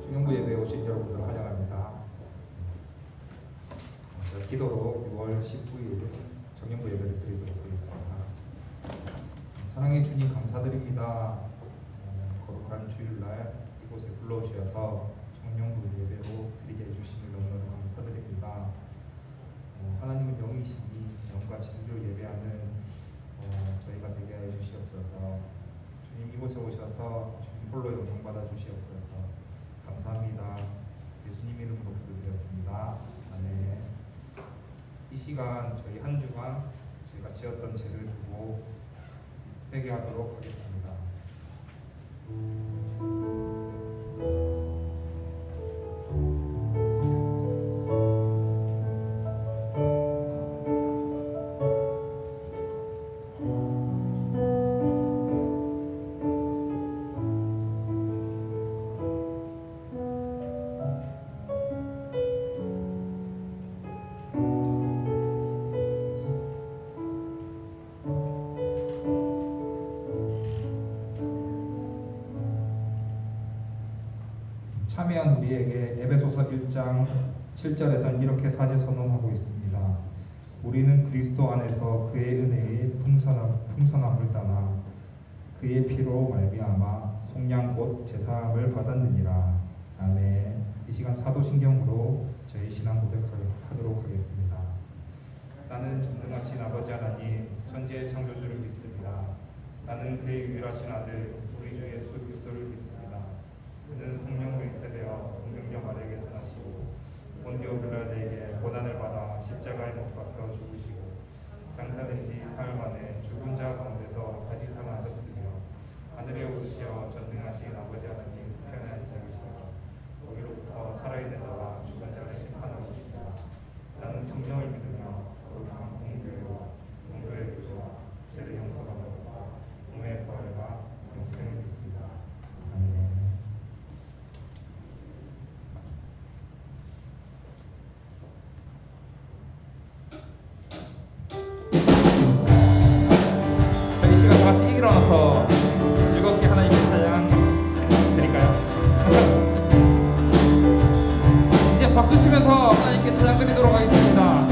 중영부 예배에 오신 여러분들 환영합니다. 제가 기도로 6월 19일 정영부 예배를 드리도록 하겠습니다. 사랑의 주님 감사드립니다. 거룩한 주일날 이곳에 불러오셔서 정영부 예배로 드리게 해주심을 너무나도 감사드립니다. 하나님은 영이시니 영과 진리로 예배하는 저희가 되게 하여 주시옵소서. 주님 이곳에 오셔서 주님 홀로 영광 받아 주시옵소서. 감사합니다. 예수님 이름으로 기도드렸습니다. 아멘. 이 시간 저희 한 주간 저희가 지었던 죄를 두고 회개하도록 하겠습니다. 참여한 우리에게 에베소서 1장 7절에서는 이렇게 사제 선언하고 있습니다. 우리는 그리스도 안에서 그의 은혜의 풍성함을 따라 그의 피로 말미암아 속량 곧 제사함을 받았느니라. 아멘. 이 시간 사도신경으로 저희 신앙 고백하도록 하겠습니다. 나는 전능하신 아버지 하나님 천지의 창조주를 믿습니다. 나는 그의 유일하신 아들 우리 주 예수 그리스도를 믿습니다. 그는 성령으로 잉태되어 동정녀 마리아에게서 나시고 본디오 빌라도에게 고난을 받아 십자가에 못 박혀 죽으시고 장사된 지 사흘 만에 죽은 자 가운데서 다시 살아나셨으며 하늘에 오르시어 전능하신 아버지 하나님 편에 앉아 계시다가 거기로부터 살아있는 자와 죽은 자를 심판하고 오십니다. 나는 성령을 믿으며 거룩한 공교회와 성도의 교제와 죄를 용서받고 몸의 부활과 영생을 믿습니다. 아멘. 일어나서 즐겁게 하나님께 찬양 드릴까요? 이제 박수 치면서 하나님께 찬양 드리도록 하겠습니다.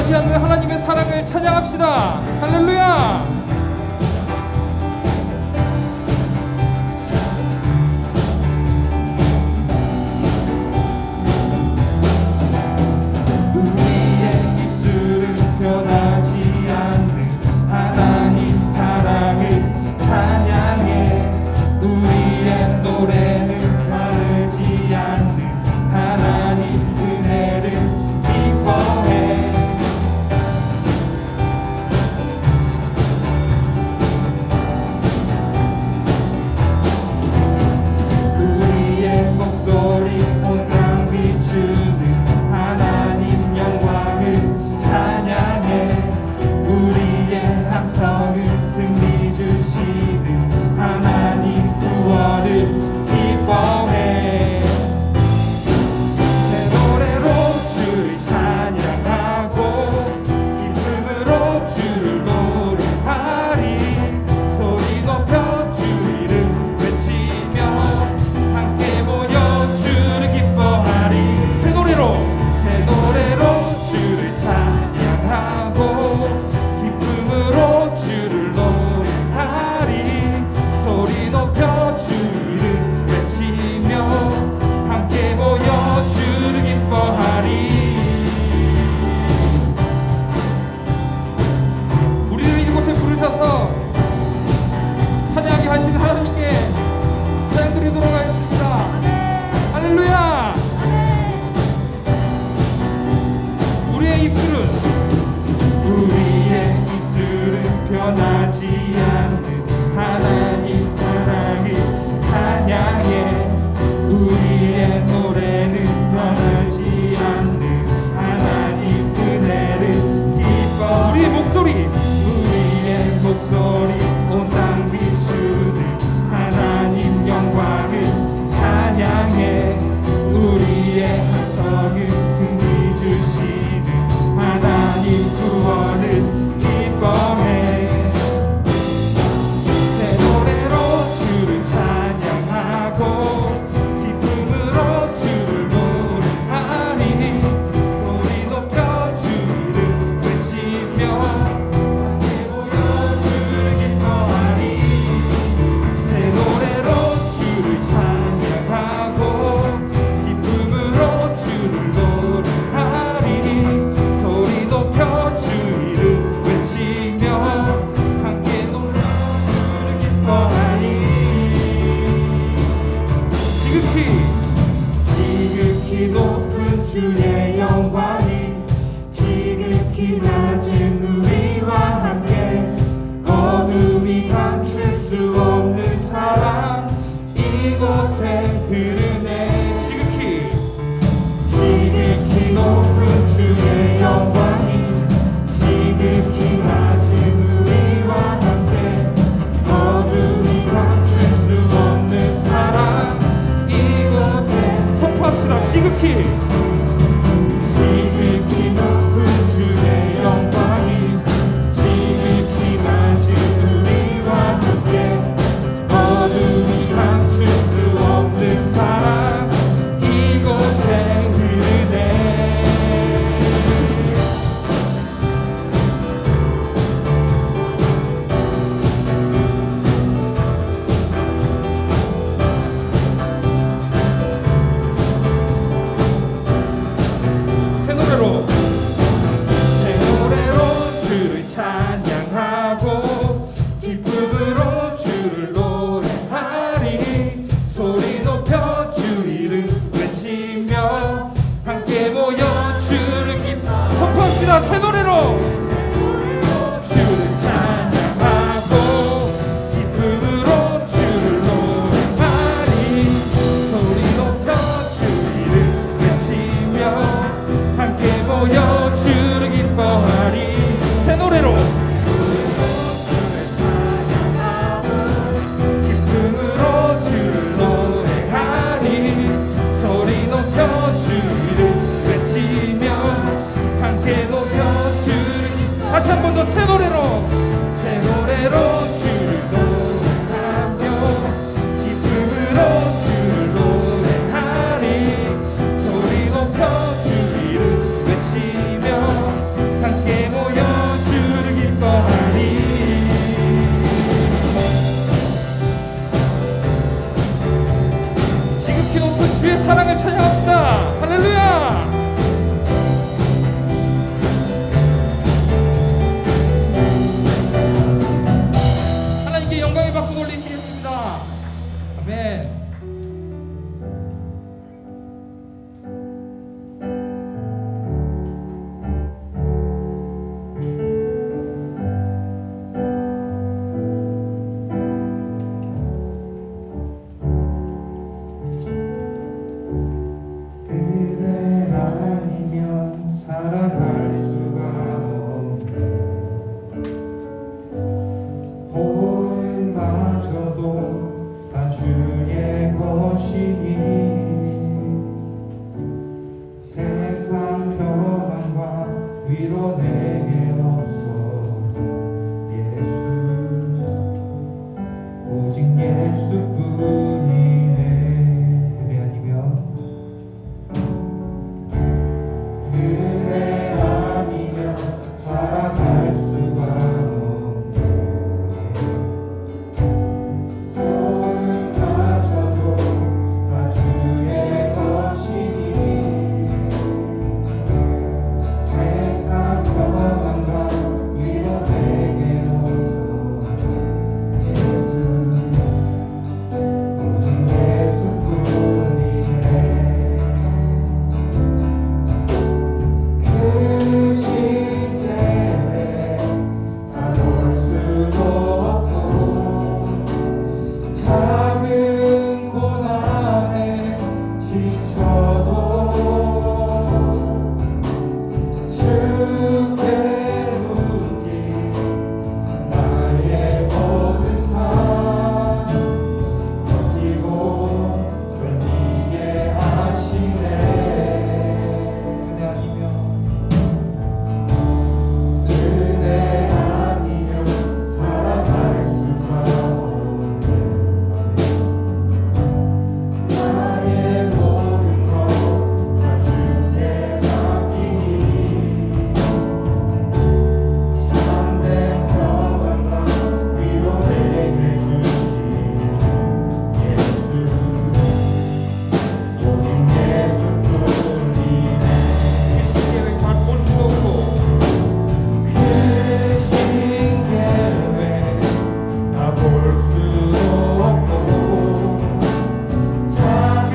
변하지 않는 하나님의 사랑을 찬양합시다. 할렐루야. 변하지 않는 하나님 사랑을 찬양해. 우리의 노래는 다르지 않는 하나님 은혜를 기뻐해. 우리의 목소리 온 땅 비추는 하나님 영광을 찬양해. 우리의 함성은 승리 주시는 하나님 구원을 기뻐해. 새 노래로 주를 찬양하고 기쁨으로 주를 노래하리. 소리 높여 주 이름 외치며 함께 모여 주를 기뻐하리. 새 노래로 주를 찬양하고 기쁨으로 주를 노래하리. 소리 높여 주 이름 외치며 함께 모여 주를 기뻐하리. 우리를 이곳에 부르셔서 찬양하게 하신 하나님께 찬양 드리도록 하겠습니다. 할렐루야. 우리의 입술은 변하지 않는 하나님 사랑을 찬양해. 우리의 노래는 변하지 않는 하나님 은혜를 기뻐. 우리의 목소리 온 땅 비추는 하나님 영광을 찬양해. 우리의 함성은 승리 주시는 하나님 구원을 기뻐해. 새 노래로 주를 찬양하고 기쁨으로 주를 노래하리. 소리 높여 주 이름 외치며 함께 모여 주를 기뻐하리. 새 노래로 주를 찬양하고 기쁨으로 주를 노래하리. 소리 높여 주 이름 외치며 함께 놀라 주를 기뻐하리. 지극히 높은 주의 영광이 지극히 낮은 우리와 함께. 어둠이 감출 수 없는 사랑 이곳에 흐르네. 지극히 높은 주의 영광이 지극히 낮은 우리와 함께. 어둠이 감출 수 없는 사랑 이곳에. 선포합시다. 지극히 높은 주의 영광이 지극히 낮은 우리와 함께. 어둠이 감출 수 없는 사랑 이곳에 흐르네. 새 노래로 주를 찬양하고 기쁨으로 주를 노래하리. 소리 높여 주 이름 외치며 함께 모여 주를 선포합시다. 새 노래로 주를 찬양하고 기쁨으로 주를 노래하리. 소리 높여 주 이름 외치며 함께 모여 주를 기뻐하리. 새 노래로 기쁨으로 주를 노래하리. 소리 높여 주 이름 외치며 함께 높여 주를 위로 내게 없어 예수 오직 예수뿐이네. 그대 아니면 살아갈 수가 없네. 도움마저도 다 주의 것이니 세상 평안과 위로 내게 없어 예수 오직 예수뿐이네. 그 시대에 다 볼 수도 없고 작은 고난에 지쳐도 주께 묻기 나의 모든 삶 버티고 견디게 하시네. 은혜 아니면 살아갈 수가 없네. 나의 모든 것 다 주께 맡기니 참된 평안과 위로 내게 주신 주 예수 오직 예수뿐이네. 계획 바꿀 수 없고 크신 계획 다 볼 수도 없고 작은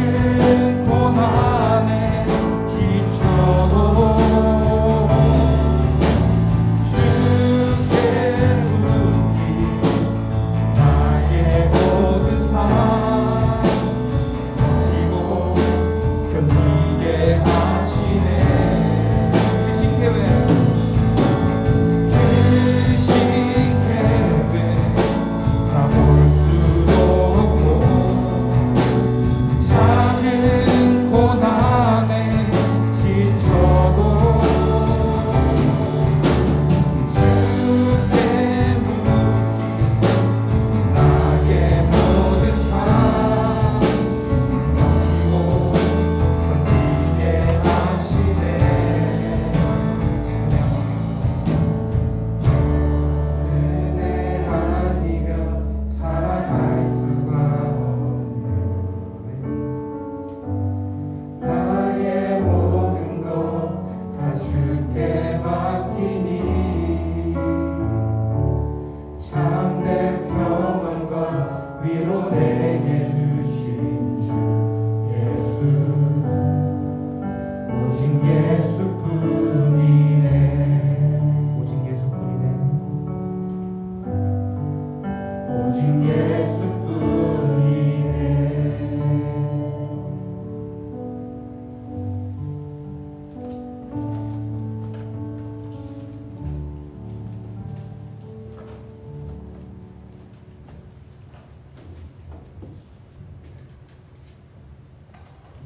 고난에 지쳐도 주께 묻기 나의 모든 삶 버티고 견디게 하시네. 계신 계획 크신 계획 다 볼 수도 없고 작은 고난에 지쳐도 주께 묻기 나의 모든 삶 버티고 견디게 하시네. 은혜 아니면 살아갈 수가 없네. 나의 모든 것 다 주께 맡기니 참된 평안과 위로 내게 주신 주 예수 오직 예수뿐이네. 오직 예수뿐이네. 오직 예수뿐이네.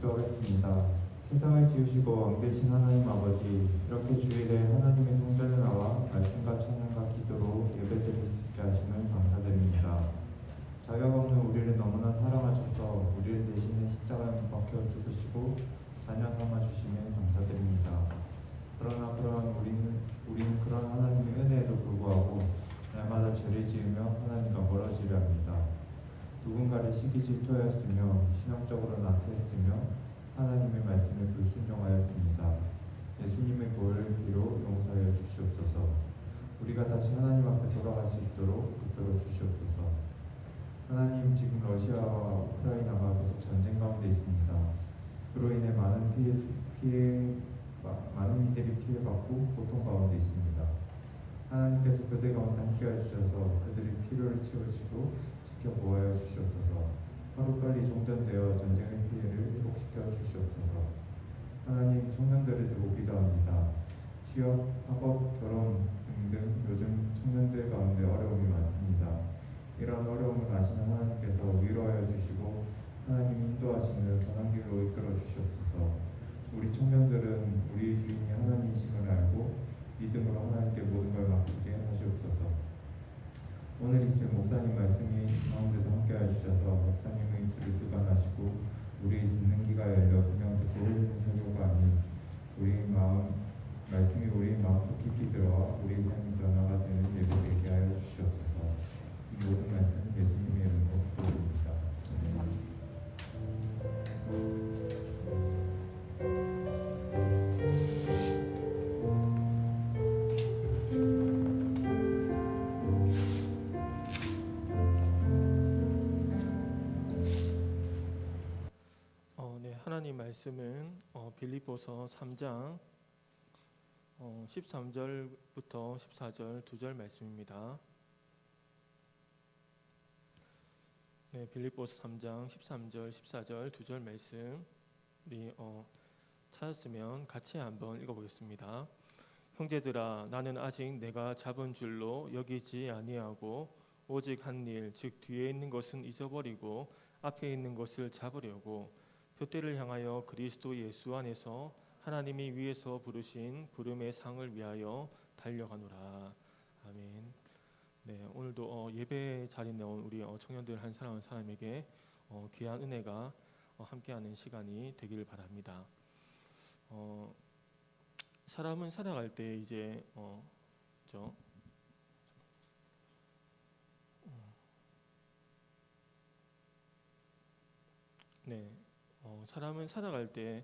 기도하겠습니다. 세상을 지으시고 왕 되신 하나님 아버지, 이렇게 주일에 하나님의 성전에 나와 말씀과 찬양과 기도로 예배드릴 수 있게 하심을 감사드립니다. 자격 없는 우리를 너무나 사랑하셔서 우리를 대신에 십자가에 못 박혀 죽으시고 자녀 삼아 주심에 감사드립니다. 그러나 우리는 그런 하나님의 은혜에도 불구하고 날마다 죄를 지으며 하나님과 멀어지려 합니다. 누군가를 시기 질투하였으며 신앙적으로 나태했으며 하나님의 말씀에 불순종하였습니다. 예수님의 보혈을 피로 용서하여 주시옵소서. 우리가 다시 하나님 앞에 돌아갈 수 있도록 붙들어 주시옵소서. 하나님, 지금 러시아와 우크라이나가 계속 전쟁 가운데 있습니다. 그로 인해 많은 이들이 피해받고 고통 가운데 있습니다. 하나님께서 그들 가운데 함께하여 주셔서 그들의 필요를 채우시고 지켜보아여 주시옵소서. 하루빨리 종전되어 전쟁의 피해를 회복시켜 주시옵소서. 하나님, 청년들을 두고 기도합니다. 취업, 학업, 결혼 등등 요즘 청년들 가운데 어려움이 많습니다. 이러한 어려움을 아시는 하나님께서 위로하여 주시고 하나님 인도하시는 선한 길로 이끌어 주시옵소서. 우리 청년들은 우리 주인이 하나님이심을 알고 믿음으로 하나님께 모든 걸 맡기게 하시옵소서. 오늘 있을 목사님 말씀이 가운데도 함께하여 주셔서 목사님의 입술을 주관하시고 우리의 듣는 귀가 열려 그냥 듣고 흐르는 설교가 아닌 우리의 말씀이 우리의 마음속 깊이 들어와 우리의 삶이 변화가 되는 예배 되게 하여 주시옵소서. 이 모든 말씀 예수님의 이름으로 기도드립니다. 네, 하나님 말씀은 빌립보서 3장 13절부터 14절 2절 말씀입니다. 네, 빌립보서 3장 13절, 14절 2절 말씀 찾았으면 같이 한번 읽어보겠습니다. 형제들아, 나는 아직 내가 잡은 줄로 여기지 아니하고 오직 한 일, 즉 뒤에 있는 것은 잊어버리고 앞에 있는 것을 잡으려고 표대를 향하여 그리스도 예수 안에서 하나님이 위에서 부르신 부름의 상을 위하여 달려가노라. 아멘. 네, 오늘도 예배 자리에 나온 우리 청년들 한 사람 한 사람에게 귀한 은혜가 함께하는 시간이 되기를 바랍니다. 사람은 살아갈 때 이제 사람은 살아갈 때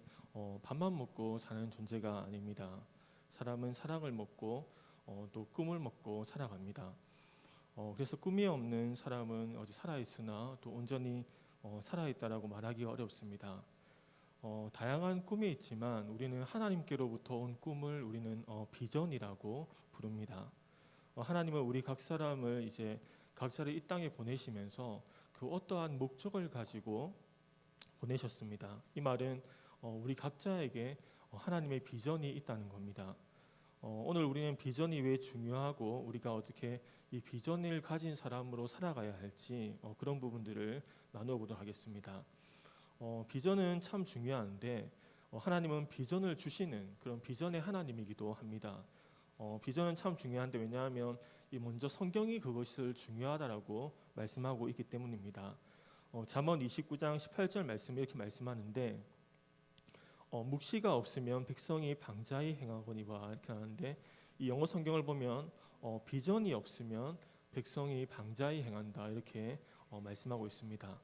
밥만 먹고 사는 존재가 아닙니다. 사람은 사랑을 먹고 또 꿈을 먹고 살아갑니다. 그래서 꿈이 없는 사람은 어디 살아있으나 또 온전히 살아있다라고 말하기가 어렵습니다. 다양한 꿈이 있지만 우리는 하나님께로부터 온 꿈을 우리는 비전이라고 부릅니다. 하나님은 우리 각 사람을 이제 각자를 이 땅에 보내시면서 그 어떠한 목적을 가지고 보내셨습니다. 이 말은 우리 각자에게 하나님의 비전이 있다는 겁니다. 오늘 우리는 비전이 왜 중요하고 우리가 어떻게 이 비전을 가진 사람으로 살아가야 할지 그런 부분들을 나누어 보도록 하겠습니다. 비전은 참 중요한데 하나님은 비전을 주시는 그런 비전의 하나님이기도 합니다. 비전은 참 중요한데 왜냐하면 먼저 성경이 그것을 중요하다라고 말씀하고 있기 때문입니다. 잠언 29장 18절 말씀 이렇게 말씀하는데 묵시가 없으면 백성이 방자히 행하거니와 이렇게 하는데 이 영어 성경을 보면 비전이 없으면 백성이 방자히 행한다 이렇게 말씀하고 있습니다.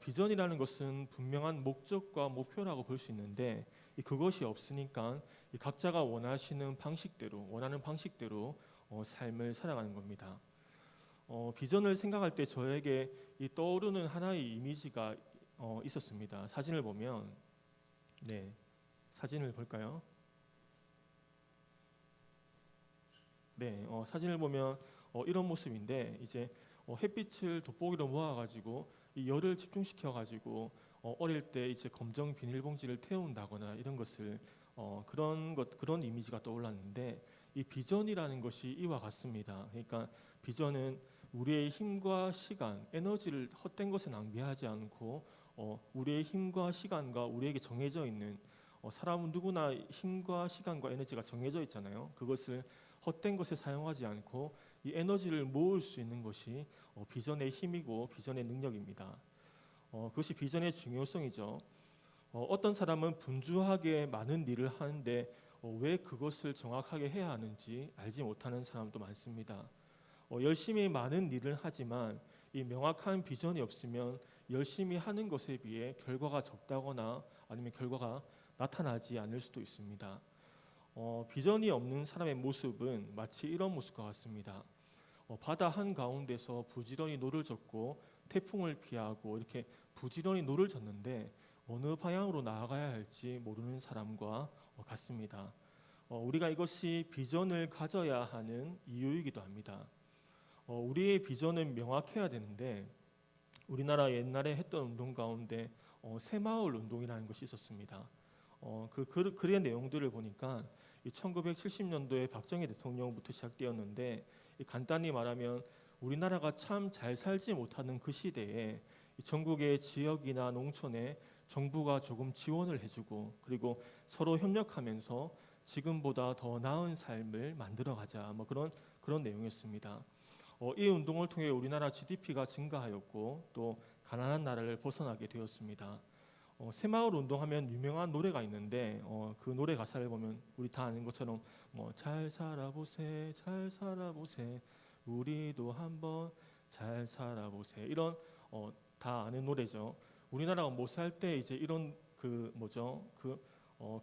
비전이라는 것은 분명한 목적과 목표라고 볼 수 있는데 그것이 없으니까 각자가 원하는 방식대로 삶을 살아가는 겁니다. 비전을 생각할 때 저에게 떠오르는 하나의 이미지가 있었습니다. 사진을 보면 사진을 볼까요? 사진을 보면 이런 모습인데 이제 햇빛을 돋보기로 모아가지고 이 열을 집중시켜가지고 어릴 때 이제 검정 비닐봉지를 태운다거나 이런 것을 그런 이미지가 떠올랐는데 이 비전이라는 것이 이와 같습니다. 그러니까 비전은 우리의 힘과 시간, 에너지를 헛된 것에 낭비하지 않고 우리의 힘과 시간과 우리에게 정해져 있는 사람은 누구나 힘과 시간과 에너지가 정해져 있잖아요. 그것을 헛된 것에 사용하지 않고 이 에너지를 모을 수 있는 것이 비전의 힘이고 비전의 능력입니다. 그것이 비전의 중요성이죠. 어떤 사람은 분주하게 많은 일을 하는데 왜 그것을 정확하게 해야 하는지 알지 못하는 사람도 많습니다. 열심히 많은 일을 하지만 이 명확한 비전이 없으면 열심히 하는 것에 비해 결과가 적다거나 아니면 결과가 나타나지 않을 수도 있습니다. 비전이 없는 사람의 모습은 마치 이런 모습과 같습니다. 바다 한가운데서 부지런히 노를 젓고 태풍을 피하고 이렇게 부지런히 노를 젓는데 어느 방향으로 나아가야 할지 모르는 사람과 같습니다. 우리가 이것이 비전을 가져야 하는 이유이기도 합니다. 우리의 비전은 명확해야 되는데 우리나라 옛날에 했던 운동 가운데 새마을 운동이라는 것이 있었습니다. 그 글의 내용들을 보니까 1970년도에 박정희 대통령부터 시작되었는데 간단히 말하면 우리나라가 참 잘 살지 못하는 그 시대에 전국의 지역이나 농촌에 정부가 조금 지원을 해주고 그리고 서로 협력하면서 지금보다 더 나은 삶을 만들어가자. 뭐 그런 내용이었습니다. 이 운동을 통해 우리나라 GDP가 증가하였고 또 가난한 나라를 벗어나게 되었습니다. 새마을 운동하면 유명한 노래가 있는데 그 노래 가사를 보면 우리 다 아는 것처럼 뭐 잘 살아보세, 잘 살아보세, 우리도 한번 잘 살아보세, 이런 다 아는 노래죠. 우리나라가 못 살 때 이제 이런 그 뭐죠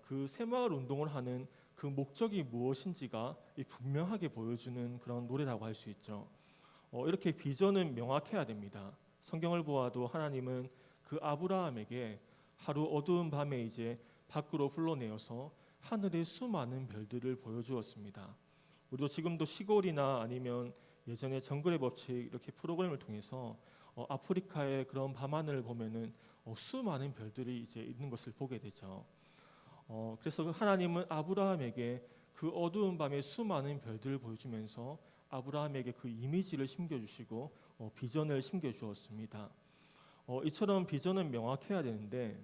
그 새마을 운동을 하는 그 목적이 무엇인지가 분명하게 보여주는 그런 노래라고 할 수 있죠. 이렇게 비전은 명확해야 됩니다. 성경을 보아도 하나님은 그 아브라함에게 하루 어두운 밤에 이제 밖으로 불러내어서 하늘의 수많은 별들을 보여주었습니다. 우리도 지금도 시골이나 아니면 예전에 정글의 법칙 이렇게 프로그램을 통해서 아프리카의 그런 밤하늘을 보면은 수많은 별들이 이제 있는 것을 보게 되죠. 그래서 하나님은 아브라함에게 그 어두운 밤에 수많은 별들을 보여주면서 아브라함에게 그 이미지를 심겨주시고 비전을 심겨주었습니다. 이처럼 비전은 명확해야 되는데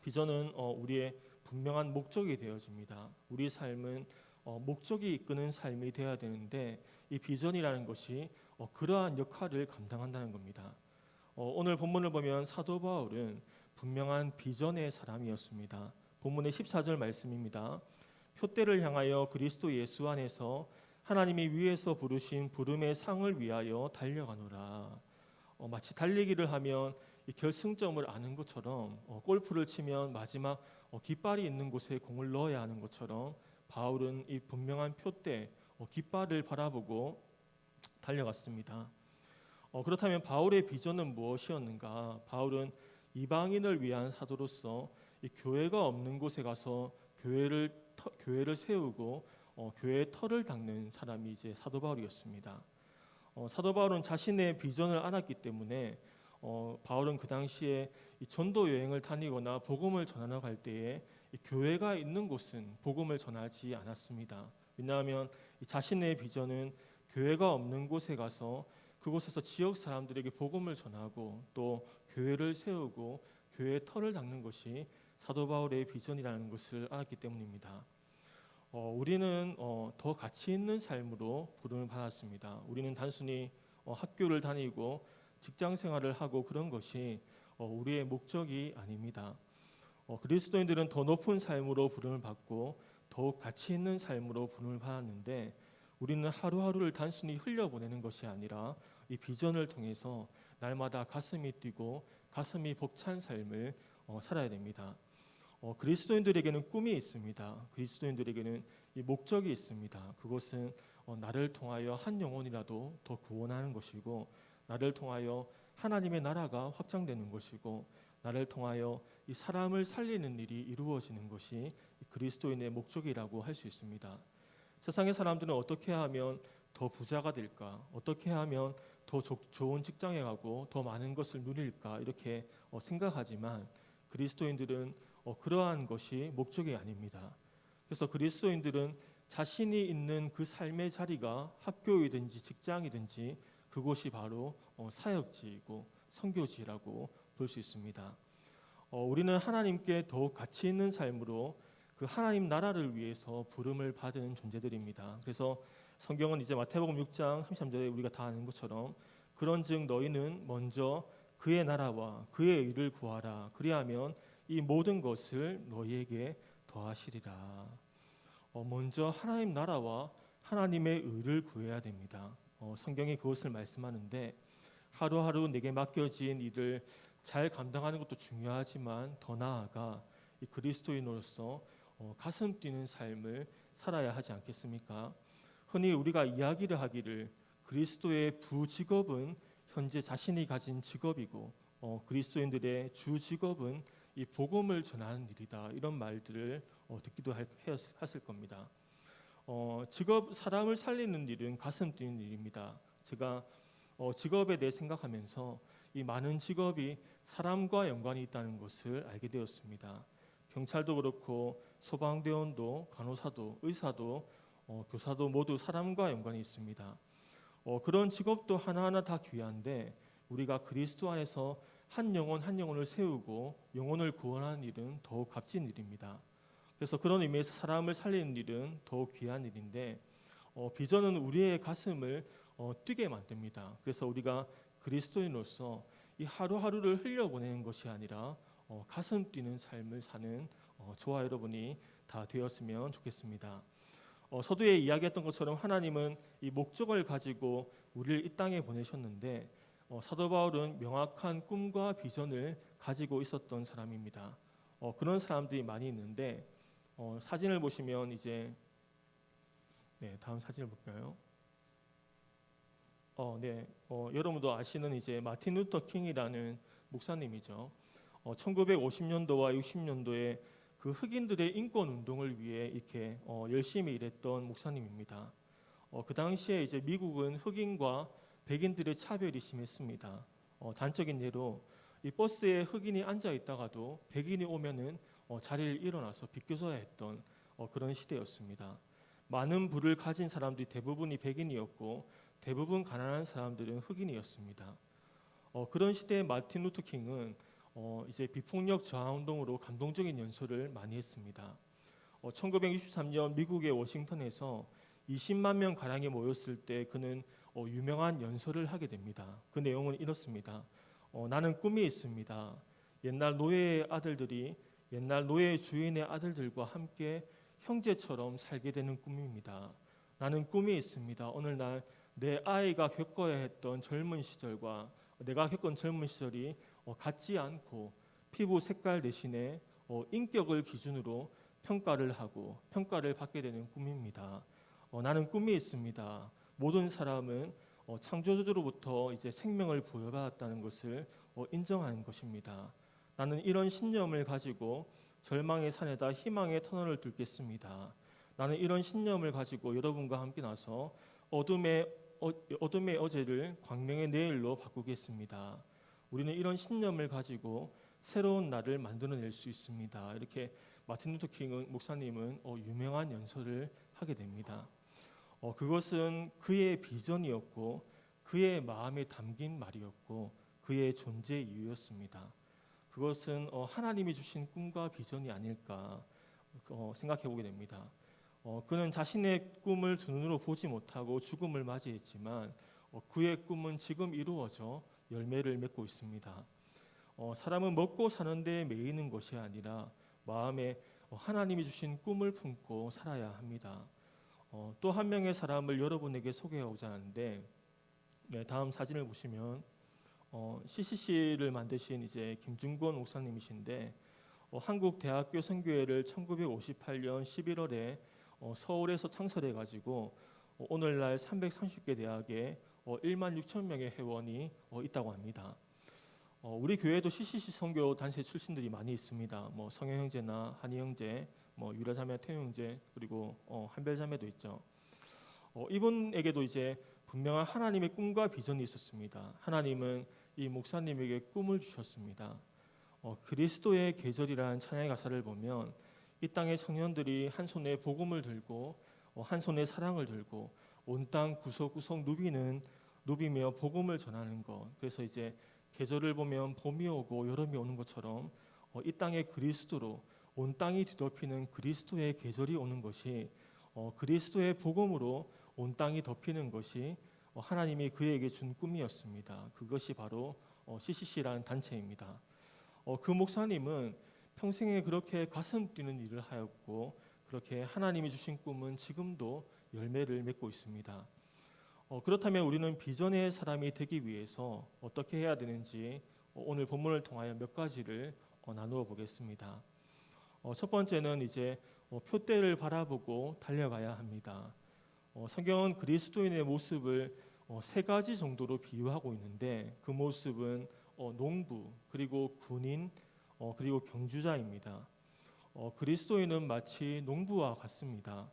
비전은 우리의 분명한 목적이 되어집니다. 우리 삶은 목적이 이끄는 삶이 되어야 되는데 이 비전이라는 것이 그러한 역할을 감당한다는 겁니다. 오늘 본문을 보면 사도 바울은 분명한 비전의 사람이었습니다. 본문의 14절 말씀입니다. 표대를 향하여 그리스도 예수 안에서 하나님이 위에서 부르신 부름의 상을 위하여 달려가노라. 마치 달리기를 하면 이 결승점을 아는 것처럼 골프를 치면 마지막 깃발이 있는 곳에 공을 넣어야 하는 것처럼 바울은 이 분명한 표대 깃발을 바라보고 달려갔습니다. 그렇다면 바울의 비전은 무엇이었는가? 바울은 이방인을 위한 사도로서 이 교회가 없는 곳에 가서 교회를 세우고 교회의 터를 닦는 사람이 이제 사도 바울이었습니다. 사도 바울은 자신의 비전을 알았기 때문에 바울은 그 당시에 이 전도 여행을 다니거나 복음을 전하러 갈 때에 이 교회가 있는 곳은 복음을 전하지 않았습니다. 왜냐하면 이 자신의 비전은 교회가 없는 곳에 가서 그곳에서 지역 사람들에게 복음을 전하고 또 교회를 세우고 교회의 터를 닦는 것이 사도 바울의 비전이라는 것을 알았기 때문입니다. 우리는 더 가치 있는 삶으로 부름을 받았습니다. 우리는 단순히 학교를 다니고 직장 생활을 하고 그런 것이 우리의 목적이 아닙니다. 그리스도인들은 더 높은 삶으로 부름을 받고 더욱 가치 있는 삶으로 부름을 받았는데 우리는 하루하루를 단순히 흘려보내는 것이 아니라 이 비전을 통해서 날마다 가슴이 뛰고 가슴이 벅찬 삶을 살아야 됩니다. 그리스도인들에게는 꿈이 있습니다. 그리스도인들에게는 이 목적이 있습니다. 그것은 나를 통하여 한 영혼이라도 더 구원하는 것이고 나를 통하여 하나님의 나라가 확장되는 것이고 나를 통하여 이 사람을 살리는 일이 이루어지는 것이 그리스도인의 목적이라고 할 수 있습니다. 세상의 사람들은 어떻게 하면 더 부자가 될까? 어떻게 하면 더 좋은 직장에 가고 더 많은 것을 누릴까? 이렇게 생각하지만 그리스도인들은 그러한 것이 목적이 아닙니다. 그래서 그리스도인들은 자신이 있는 그 삶의 자리가 학교이든지 직장이든지 그곳이 바로 사역지이고 선교지라고 볼 수 있습니다. 우리는 하나님께 더욱 가치 있는 삶으로 그 하나님 나라를 위해서 부름을 받은 존재들입니다. 그래서 성경은 이제 마태복음 6장 33절에 우리가 다 아는 것처럼 그런즉 너희는 먼저 그의 나라와 그의 의를 구하라. 그리하면 이 모든 것을 너희에게 더하시리라. 먼저 하나님 나라와 하나님의 의를 구해야 됩니다. 성경이 그것을 말씀하는데 하루하루 내게 맡겨진 일을 잘 감당하는 것도 중요하지만 더 나아가 이 그리스도인으로서 가슴 뛰는 삶을 살아야 하지 않겠습니까? 흔히 우리가 이야기를 하기를 그리스도의 부직업은 현재 자신이 가진 직업이고 그리스도인들의 주 직업은 이 복음을 전하는 일이다. 이런 말들을 듣기도 했을 겁니다. 직업 사람을 살리는 일은 가슴 뛰는 일입니다. 제가 직업에 대해 생각하면서 이 많은 직업이 사람과 연관이 있다는 것을 알게 되었습니다. 경찰도 그렇고 소방대원도 간호사도 의사도 교사도 모두 사람과 연관이 있습니다. 그런 직업도 하나하나 다 귀한데 우리가 그리스도 안에서 한 영혼 한 영혼을 세우고 영혼을 구원하는 일은 더욱 값진 일입니다. 그래서 그런 의미에서 사람을 살리는 일은 더욱 귀한 일인데 비전은 우리의 가슴을 뛰게 만듭니다. 그래서 우리가 그리스도인으로서 이 하루하루를 흘려보내는 것이 아니라 가슴 뛰는 삶을 사는 저와 여러분이 다 되었으면 좋겠습니다. 서두에 이야기했던 것처럼 하나님은 이 목적을 가지고 우리를 이 땅에 보내셨는데 사도 바울은 명확한 꿈과 비전을 가지고 있었던 사람입니다. 그런 사람들이 많이 있는데 사진을 보시면 이제 다음 사진을 볼까요? 여러분도 아시는 이제 마틴 루터 킹이라는 목사님이죠. 1950년도와 60년도에 그 흑인들의 인권 운동을 위해 이렇게 열심히 일했던 목사님입니다. 그 당시에 이제 미국은 흑인과 백인들의 차별이 심했습니다. 단적인 예로 이 버스에 흑인이 앉아 있다가도 백인이 오면은 자리를 일어나서 비껴줘야 했던 그런 시대였습니다. 많은 부를 가진 사람들이 대부분이 백인이었고 대부분 가난한 사람들은 흑인이었습니다. 그런 시대에 마틴 루터 킹은 이제 비폭력 저항 운동으로 감동적인 연설을 많이 했습니다. 1963년 미국의 워싱턴에서 20만 명 가량이 모였을 때 그는 유명한 연설을 하게 됩니다. 그 내용은 이렇습니다. 나는 꿈이 있습니다. 옛날 노예의 아들들이 옛날 노예 주인의 아들들과 함께 형제처럼 살게 되는 꿈입니다. 나는 꿈이 있습니다. 오늘날 내 아이가 겪어야 했던 젊은 시절과 내가 겪은 젊은 시절이 같지 않고 피부 색깔 대신에 인격을 기준으로 평가를 하고 평가를 받게 되는 꿈입니다. 나는 꿈이 있습니다. 모든 사람은 창조주로부터 이제 생명을 부여받았다는 것을 인정하는 것입니다. 나는 이런 신념을 가지고 절망의 산에다 희망의 터널을 뚫겠습니다. 나는 이런 신념을 가지고 여러분과 함께 나서 어둠의 어제를 광명의 내일로 바꾸겠습니다. 우리는 이런 신념을 가지고 새로운 날을 만들어낼 수 있습니다. 이렇게 마틴 루터 킹 목사님은 유명한 연설을 하게 됩니다. 그것은 그의 비전이었고 그의 마음에 담긴 말이었고 그의 존재 이유였습니다. 그것은 하나님이 주신 꿈과 비전이 아닐까 생각해 보게 됩니다. 그는 자신의 꿈을 두 눈으로 보지 못하고 죽음을 맞이했지만 그의 꿈은 지금 이루어져 열매를 맺고 있습니다. 사람은 먹고 사는 데에 매이는 것이 아니라 마음에 하나님이 주신 꿈을 품고 살아야 합니다. 또 한 명의 사람을 여러분에게 소개하고자 하는데 다음 사진을 보시면 CCC를 만드신 이제 김준권 목사님이신데 한국 대학교 선교회를 1958년 11월에 서울에서 창설해 가지고 오늘날 330개 대학에 1만 6천 명의 회원이 있다고 합니다. 우리 교회도 CCC 선교 단체 출신들이 많이 있습니다. 뭐 성현 형제나 한희 형제, 뭐 유라자매, 태용 형제 그리고 한별자매도 있죠. 이분에게도 이제 분명한 하나님의 꿈과 비전이 있었습니다. 하나님은 이 목사님에게 꿈을 주셨습니다. 그리스도의 계절이라는 찬양의 가사를 보면 이 땅의 청년들이 한 손에 복음을 들고 한 손에 사랑을 들고 온 땅 구석구석 누비며 복음을 전하는 것. 그래서 이제 계절을 보면 봄이 오고 여름이 오는 것처럼 이 땅에 그리스도로 온 땅이 뒤덮이는 그리스도의 계절이 오는 것이 그리스도의 복음으로 온 땅이 덮이는 것이 하나님이 그에게 준 꿈이었습니다. 그것이 바로 CCC라는 단체입니다. 그 목사님은 평생에 그렇게 가슴 뛰는 일을 하였고 그렇게 하나님이 주신 꿈은 지금도 열매를 맺고 있습니다. 그렇다면 우리는 비전의 사람이 되기 위해서 어떻게 해야 되는지 오늘 본문을 통하여 몇 가지를 나누어 보겠습니다. 첫 번째는 이제 표대를 바라보고 달려가야 합니다. 성경은 그리스도인의 모습을 세 가지 정도로 비유하고 있는데 그 모습은 농부 그리고 군인 그리고 경주자입니다. 그리스도인은 마치 농부와 같습니다.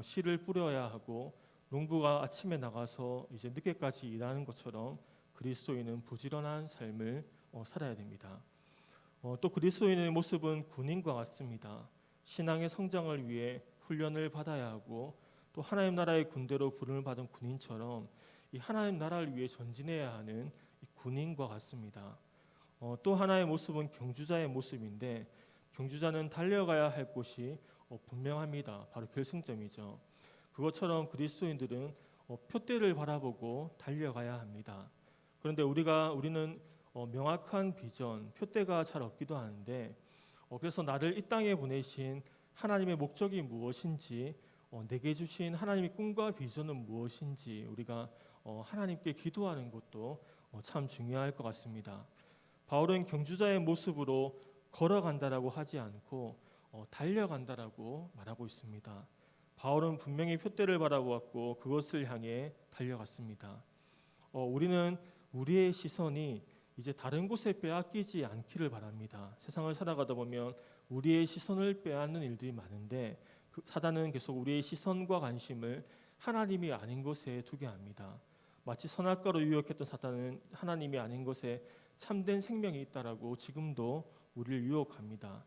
씨를 뿌려야 하고 농부가 아침에 나가서 이제 늦게까지 일하는 것처럼 그리스도인은 부지런한 삶을 살아야 됩니다. 또 그리스도인의 모습은 군인과 같습니다. 신앙의 성장을 위해 훈련을 받아야 하고 또 하나님 나라의 군대로 부름을 받은 군인처럼 이 하나님 나라를 위해 전진해야 하는 이 군인과 같습니다. 또 하나의 모습은 경주자의 모습인데 경주자는 달려가야 할 곳이 분명합니다. 바로 결승점이죠. 그것처럼 그리스도인들은 표대를 바라보고 달려가야 합니다. 그런데 우리는 명확한 비전, 표대가 잘 없기도 하는데 그래서 나를 이 땅에 보내신 하나님의 목적이 무엇인지, 내게 주신 하나님의 꿈과 비전은 무엇인지 우리가 하나님께 기도하는 것도 참 중요할 것 같습니다. 바울은 경주자의 모습으로 걸어간다라고 하지 않고 달려간다라고 말하고 있습니다. 바울은 분명히 표대를 바라보았고 그것을 향해 달려갔습니다. 우리는 우리의 시선이 이제 다른 곳에 빼앗기지 않기를 바랍니다. 세상을 살아가다 보면 우리의 시선을 빼앗는 일들이 많은데 사단은 계속 우리의 시선과 관심을 하나님이 아닌 것에 두게 합니다. 마치 선악과로 유혹했던 사단은 하나님이 아닌 것에 참된 생명이 있다라고 지금도 우리를 유혹합니다.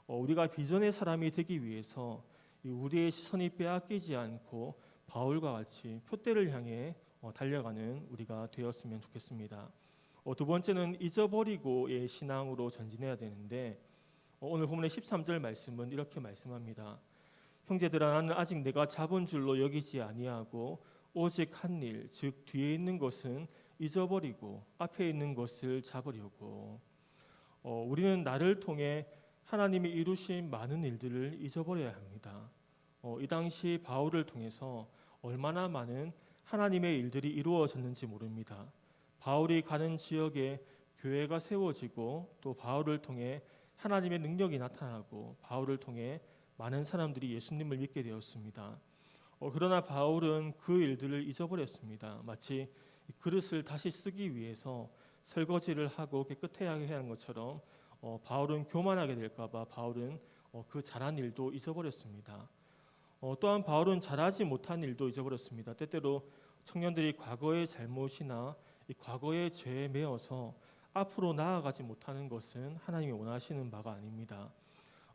우리가 비전의 사람이 되기 위해서 우리의 시선이 빼앗기지 않고 바울과 같이 표대를 향해 달려가는 우리가 되었으면 좋겠습니다. 두 번째는 잊어버리고의 신앙으로 전진해야 되는데 오늘 본문의 13절 말씀은 이렇게 말씀합니다. 형제들아 나는 아직 내가 잡은 줄로 여기지 아니하고 오직 한 일, 즉 뒤에 있는 것은 잊어버리고 앞에 있는 것을 잡으려고. 우리는 나를 통해 하나님이 이루신 많은 일들을 잊어버려야 합니다. 이 당시 바울을 통해서 얼마나 많은 하나님의 일들이 이루어졌는지 모릅니다. 바울이 가는 지역에 교회가 세워지고 또 바울을 통해 하나님의 능력이 나타나고 바울을 통해 많은 사람들이 예수님을 믿게 되었습니다. 그러나 바울은 그 일들을 잊어버렸습니다. 마치 그릇을 다시 쓰기 위해서 설거지를 하고 깨끗해야 하는 것처럼 바울은 교만하게 될까봐 바울은 그 잘한 일도 잊어버렸습니다. 또한 바울은 잘하지 못한 일도 잊어버렸습니다. 때때로 청년들이 과거의 잘못이나 이 과거의 죄에 매어서 앞으로 나아가지 못하는 것은 하나님이 원하시는 바가 아닙니다.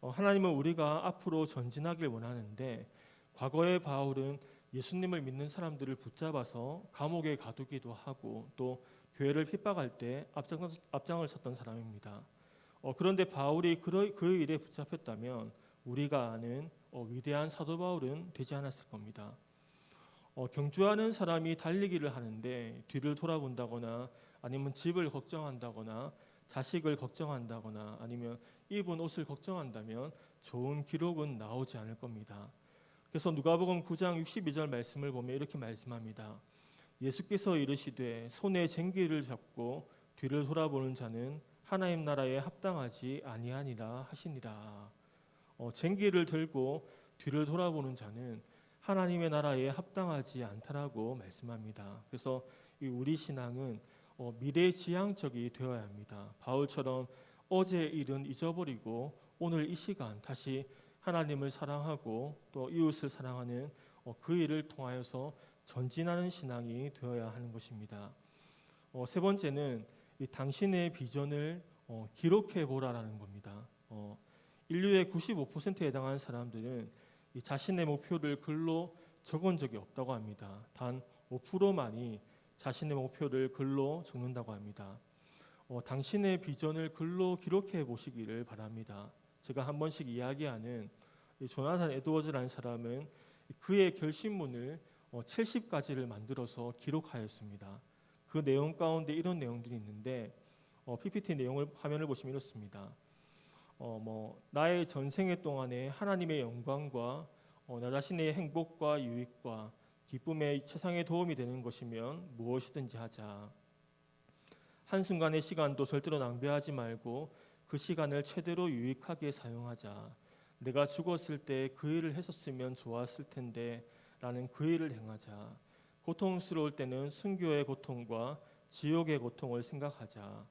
하나님은 우리가 앞으로 전진하길 원하는데 과거의 바울은 예수님을 믿는 사람들을 붙잡아서 감옥에 가두기도 하고 또 교회를 핍박할 때 앞장을 섰던 사람입니다. 그런데 바울이 그 일에 붙잡혔다면 우리가 아는 위대한 사도 바울은 되지 않았을 겁니다. 경주하는 사람이 달리기를 하는데 뒤를 돌아본다거나 아니면 집을 걱정한다거나 자식을 걱정한다거나 아니면 입은 옷을 걱정한다면 좋은 기록은 나오지 않을 겁니다. 그래서 누가복음 9장 62절 말씀을 보면 이렇게 말씀합니다. 예수께서 이르시되 손에 쟁기를 잡고 뒤를 돌아보는 자는 하나님 나라에 합당하지 아니하니라 하시니라. 쟁기를 들고 뒤를 돌아보는 자는 하나님의 나라에 합당하지 않다라고 말씀합니다. 그래서 우리 신앙은 미래지향적이 되어야 합니다. 바울처럼 어제 일은 잊어버리고 오늘 이 시간 다시 하나님을 사랑하고 또 이웃을 사랑하는 그 일을 통하여서 전진하는 신앙이 되어야 하는 것입니다. 세 번째는 당신의 비전을 기록해 보라라는 겁니다. 인류의 95%에 해당하는 사람들은 자신의 목표를 글로 적은 적이 없다고 합니다. 단 5%만이 자신의 목표를 글로 적는다고 합니다. 당신의 비전을 글로 기록해 보시기를 바랍니다. 제가 한 번씩 이야기하는 조나단 에드워즈라는 사람은 그의 결심문을 70가지를 만들어서 기록하였습니다. 그 내용 가운데 이런 내용들이 있는데 PPT 내용을 화면을 보시면 이렇습니다. 나의 전생애 동안에 하나님의 영광과 나 자신의 행복과 유익과 기쁨의 최상의 도움이 되는 것이면 무엇이든지 하자. 한순간의 시간도 절대로 낭비하지 말고 그 시간을 최대로 유익하게 사용하자. 내가 죽었을 때 그 일을 했었으면 좋았을 텐데 라는 그 일을 행하자. 고통스러울 때는 순교의 고통과 지옥의 고통을 생각하자.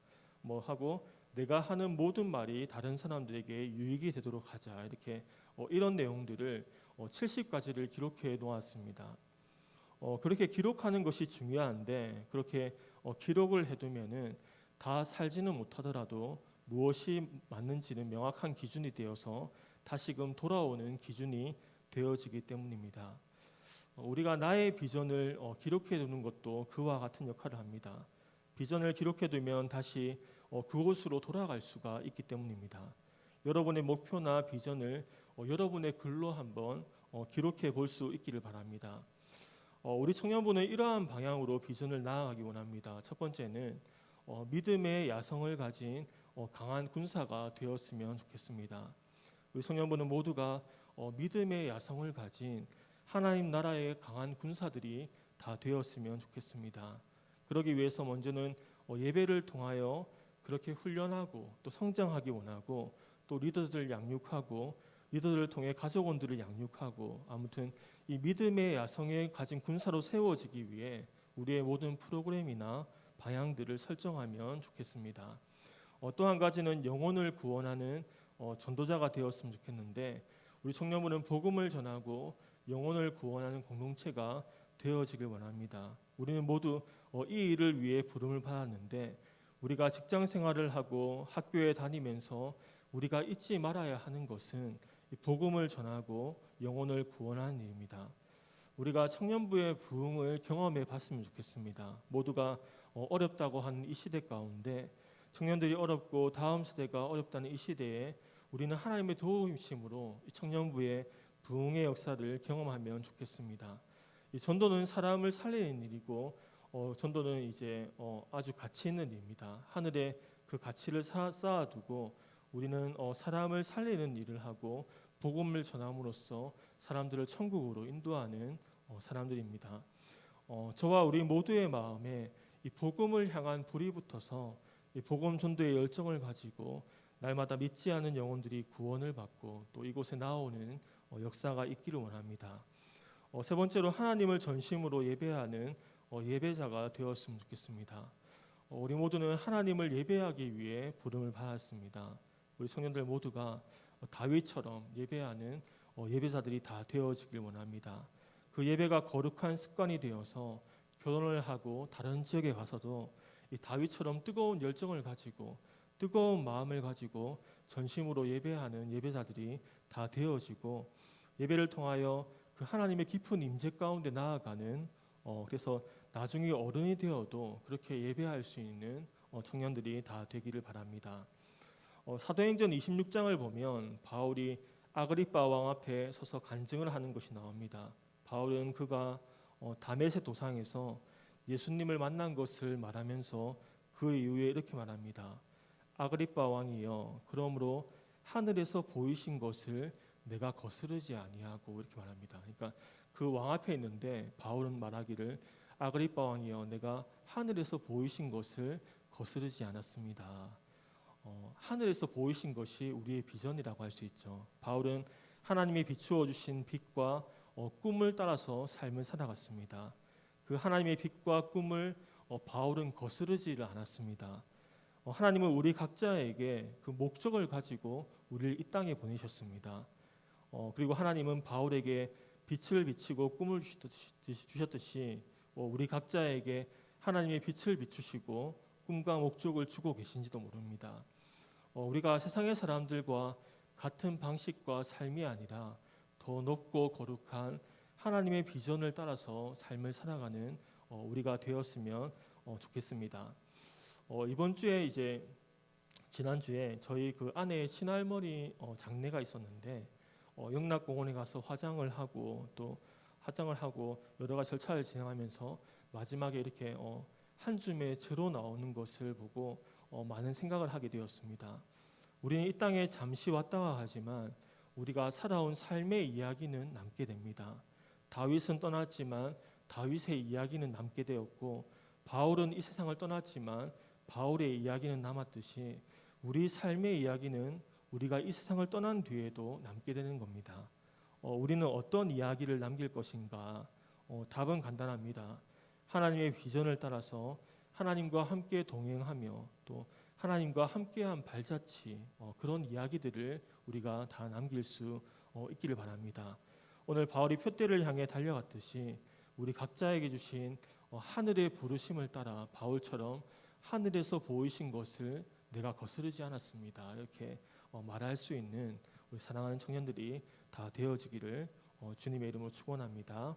하고 내가 하는 모든 말이 다른 사람들에게 유익이 되도록 하자. 이렇게 이런 내용들을 70가지를 기록해 놓았습니다. 그렇게 기록하는 것이 중요한데 그렇게 기록을 해두면은 다 살지는 못하더라도 무엇이 맞는지는 명확한 기준이 되어서 다시금 돌아오는 기준이 되어지기 때문입니다. 우리가 나의 비전을 기록해 두는 것도 그와 같은 역할을 합니다. 비전을 기록해 두면 다시 그곳으로 돌아갈 수가 있기 때문입니다. 여러분의 목표나 비전을 여러분의 글로 한번 기록해 볼 수 있기를 바랍니다. 우리 청년부는 이러한 방향으로 비전을 나아가기 원합니다. 첫 번째는 믿음의 야성을 가진 강한 군사가 되었으면 좋겠습니다. 우리 청년부는 모두가 믿음의 야성을 가진 하나님 나라의 강한 군사들이 다 되었으면 좋겠습니다. 그러기 위해서 먼저는 예배를 통하여 그렇게 훈련하고 또 성장하기 원하고, 또 리더들을 양육하고 리더들을 통해 가족원들을 양육하고, 아무튼 이 믿음의 야성에 가진 군사로 세워지기 위해 우리의 모든 프로그램이나 방향들을 설정하면 좋겠습니다. 또 한 가지는 영혼을 구원하는 전도자가 되었으면 좋겠는데, 우리 청년부는 복음을 전하고 영혼을 구원하는 공동체가 되어지길 원합니다. 우리는 모두 이 일을 위해 부름을 받았는데, 우리가 직장 생활을 하고 학교에 다니면서 우리가 잊지 말아야 하는 것은 이 복음을 전하고 영혼을 구원하는 일입니다. 우리가 청년부의 부흥을 경험해 봤으면 좋겠습니다. 모두가 어렵다고 하는 이 시대 가운데, 청년들이 어렵고 다음 세대가 어렵다는 이 시대에 우리는 하나님의 도우심으로 이 청년부의 부흥의 역사를 경험하면 좋겠습니다. 이 전도는 사람을 살리는 일이고, 전도는 이제 아주 가치 있는 일입니다. 하늘에 그 가치를 쌓아두고 우리는 사람을 살리는 일을 하고 복음을 전함으로써 사람들을 천국으로 인도하는 사람들입니다. 저와 우리 모두의 마음에 이 복음을 향한 불이 붙어서 이 복음 전도의 열정을 가지고 날마다 믿지 않은 영혼들이 구원을 받고 또 이곳에 나오는 역사가 있기를 원합니다. 세 번째로 하나님을 전심으로 예배하는 예배자가 되었으면 좋겠습니다. 우리 모두는 하나님을 예배하기 위해 부름을 받았습니다. 우리 청년들 모두가 다윗처럼 예배하는 예배자들이 다 되어지길 원합니다. 그 예배가 거룩한 습관이 되어서 결혼을 하고 다른 지역에 가서도 이 다윗처럼 뜨거운 열정을 가지고 뜨거운 마음을 가지고 전심으로 예배하는 예배자들이 다 되어지고, 예배를 통하여 그 하나님의 깊은 임재 가운데 나아가는 그래서 나중에 어른이 되어도 그렇게 예배할 수 있는 청년들이 다 되기를 바랍니다. 사도행전 26장을 보면 바울이 아그리빠 왕 앞에 서서 간증을 하는 것이 나옵니다. 바울은 그가 다메섹 도상에서 예수님을 만난 것을 말하면서 그 이후에 이렇게 말합니다. 아그리빠 왕이여, 그러므로 하늘에서 보이신 것을 내가 거스르지 아니하고, 이렇게 말합니다. 그러니까 그 왕 앞에 있는데 바울은 말하기를 아그리빠 왕이여, 내가 하늘에서 보이신 것을 거스르지 않았습니다. 하늘에서 보이신 것이 우리의 비전이라고 할 수 있죠. 바울은 하나님이 비추어 주신 빛과 꿈을 따라서 삶을 살아갔습니다. 그 하나님의 빛과 꿈을 바울은 거스르지를 않았습니다. 하나님은 우리 각자에게 그 목적을 가지고 우리를 이 땅에 보내셨습니다. 그리고 하나님은 바울에게 빛을 비치고 꿈을 주셨듯이 우리 각자에게 하나님의 빛을 비추시고 꿈과 목적을 주고 계신지도 모릅니다. 우리가 세상의 사람들과 같은 방식과 삶이 아니라 더 높고 거룩한 하나님의 비전을 따라서 삶을 살아가는 우리가 되었으면 좋겠습니다. 이번 주에 이제 지난주에 저희 그 아내의 친할머니 장례가 있었는데 영락공원에 가서 화장을 하고 여러 가지 절차를 진행하면서 마지막에 이렇게 한 줌의 제로 나오는 것을 보고 많은 생각을 하게 되었습니다. 우리는 이 땅에 잠시 왔다가 가지만 우리가 살아온 삶의 이야기는 남게 됩니다. 다윗은 떠났지만 다윗의 이야기는 남게 되었고, 바울은 이 세상을 떠났지만 바울의 이야기는 남았듯이 우리 삶의 이야기는 우리가 이 세상을 떠난 뒤에도 남게 되는 겁니다. 우리는 어떤 이야기를 남길 것인가? 답은 간단합니다. 하나님의 비전을 따라서 하나님과 함께 동행하며 또 하나님과 함께한 발자취, 그런 이야기들을 우리가 다 남길 수 있기를 바랍니다. 오늘 바울이 표대를 향해 달려갔듯이 우리 각자에게 주신 하늘의 부르심을 따라 바울처럼 하늘에서 보이신 것을 내가 거스르지 않았습니다. 이렇게 말할 수 있는 우리 사랑하는 청년들이 다 되어지기를 주님의 이름으로 축원합니다.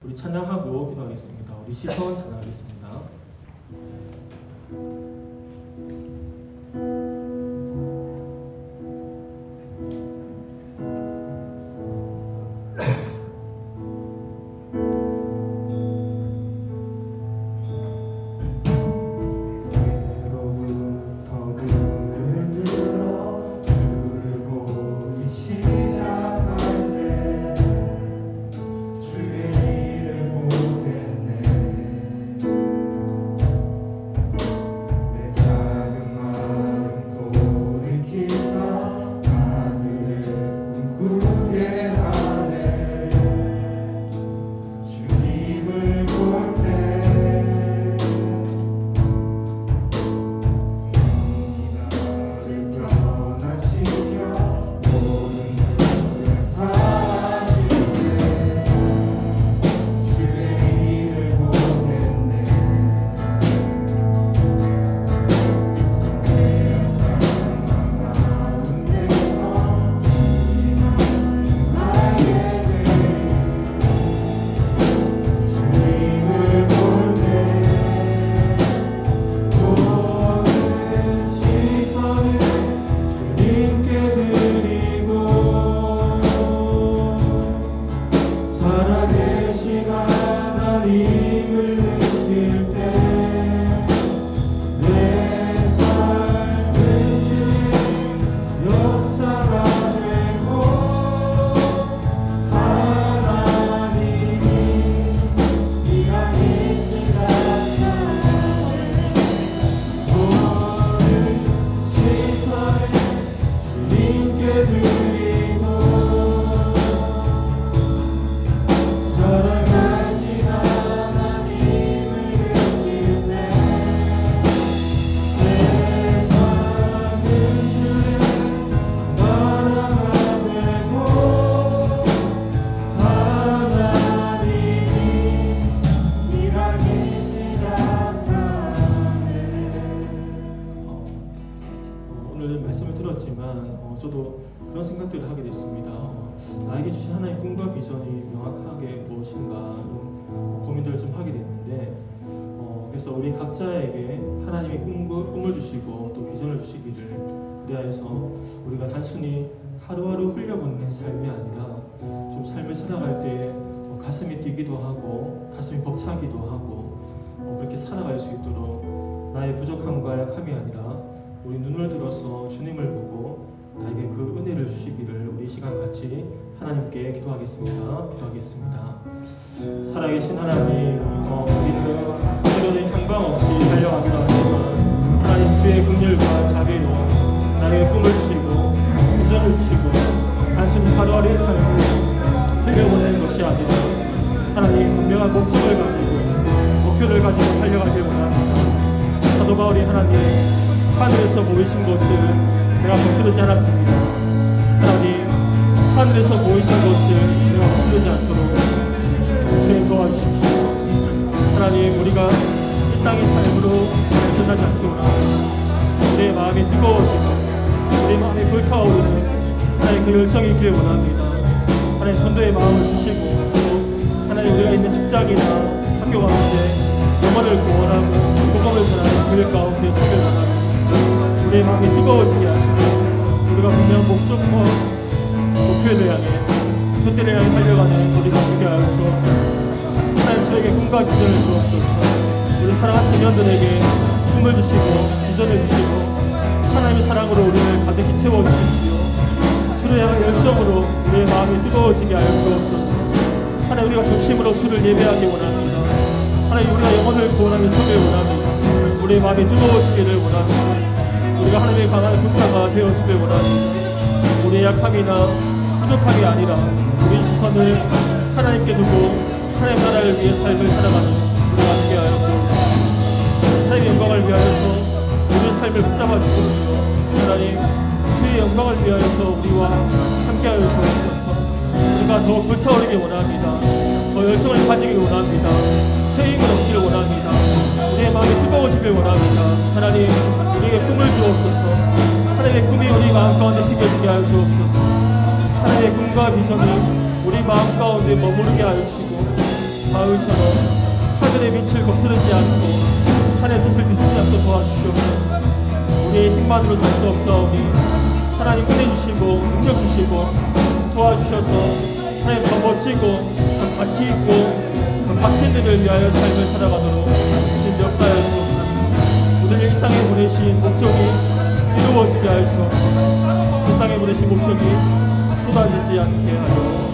우리 찬양하고 기도하겠습니다. 우리 시선 찬양하겠습니다. 비전이 명확하게 무엇인가 이런 고민들을 좀 하게 됐는데 그래서 우리 각자에게 하나님이 꿈을 주시고 또 비전을 주시기를 그리하여서 우리가 단순히 하루하루 흘려보내는 삶이 아니라 좀 삶을 살아갈 때 가슴이 뛰기도 하고 가슴이 벅차기도 하고 그렇게 살아갈 수 있도록 나의 부족함과 약함이 아니라 우리 눈을 들어서 주님을 보고 나에게 그 은혜를 주시기를 우리 이 시간 같이 하나님께 기도하겠습니다. 살아계신 하나님, 우리는 때로는 향방 없이 달려가기도 하지만 하나님 주의 긍휼과 자비로 나에게 꿈을 주시고 비전을 주시고 단순히 하루하루의 삶을 흘려보내는 것이 아니라 하나님 분명한 목적을 가지고 목표를 가지고 달려가길 원합니다. 사도 바울이 하나님 하늘에서 보이신 것을 내가 거스르지 않았습니다. 하나님 하늘에서 보이신 것을 내가 거스르지 않도록 주님 도와주십시오. 하나님 우리가 이 땅의 삶으로 끝나지 않기 원합니다. 우리의 마음이 뜨거워지고 우리의 마음이 불타오르는 하나님 그 열정이 있길 원합니다. 하나님 선도의 마음을 주시고 또 하나님 우리가 있는 직장이나 학교 가운데 영혼을 구원하고 복음을 전하는 그 일 가운데 서길 원합니다. 우리의 마음이 뜨거워지게 하시고 우리가 분명 목적과 목표를 향해 그때를 향해 달려가는 우리가 되게 하여 주옵소서. 하나님 저에게 꿈과 비전을 주옵소서. 우리 사랑하는 청년들에게 꿈을 주시고 비전을 주시고 하나님의 사랑으로 우리를 가득히 채워주십시오. 주를 향한 열정으로 우리의 마음이 뜨거워지게 하여 주옵소서. 하나님 우리가 중심으로 주를 예배하기 원합니다. 하나님 우리가 영혼을 구원하며 서길 원합니다. 우리의 마음이 뜨거워지기를 원합니다. 우리가 하나님의 강한 군사가 되어지길 원합니다. 우리의 약함이나 부족함이 아니라 우리 시선을 하나님께 두고 하나님 나라를 위해 삶을 살아가는 우리가 되게 하여 주옵소서. 하나님의 영광을 위하여서 우리의 삶을 붙잡아 주옵소서. 하나님 주의 영광을 위하여서 우리와 함께하여 주옵소서. 우리가 더 불타오르기 원합니다. 더 열정을 가지기 원합니다. 새 힘을 얻기를 원합니다. 우리의 마음이 뜨거워지길 원합니다. 하나님 우리에게 꿈을 주옵소서. 하나님의 꿈이 우리 마음 가운데 새겨지게 하여 주옵소서. 하나님의 꿈과 비전이 우리 마음 가운데 머무르게 하여 주시고 가을처럼 하늘의 빛을 거스르지 않고 하늘의 뜻을 비추지 않고 도와주시옵소서. 우리의 힘만으로 살 수 없사오니 하나님 은혜 주시고 능력 주시고 도와주셔서 하나님 더 멋지고 더 가치 있고 더 값진 일을 위하여 삶을 살아가도록 주님 역사하여 주옵소서. 우리를 이 땅에 보내신 목적이 이루어지게 하여 주옵소서. 이 땅에 보내신 목적이 쏟아지지 않게 하여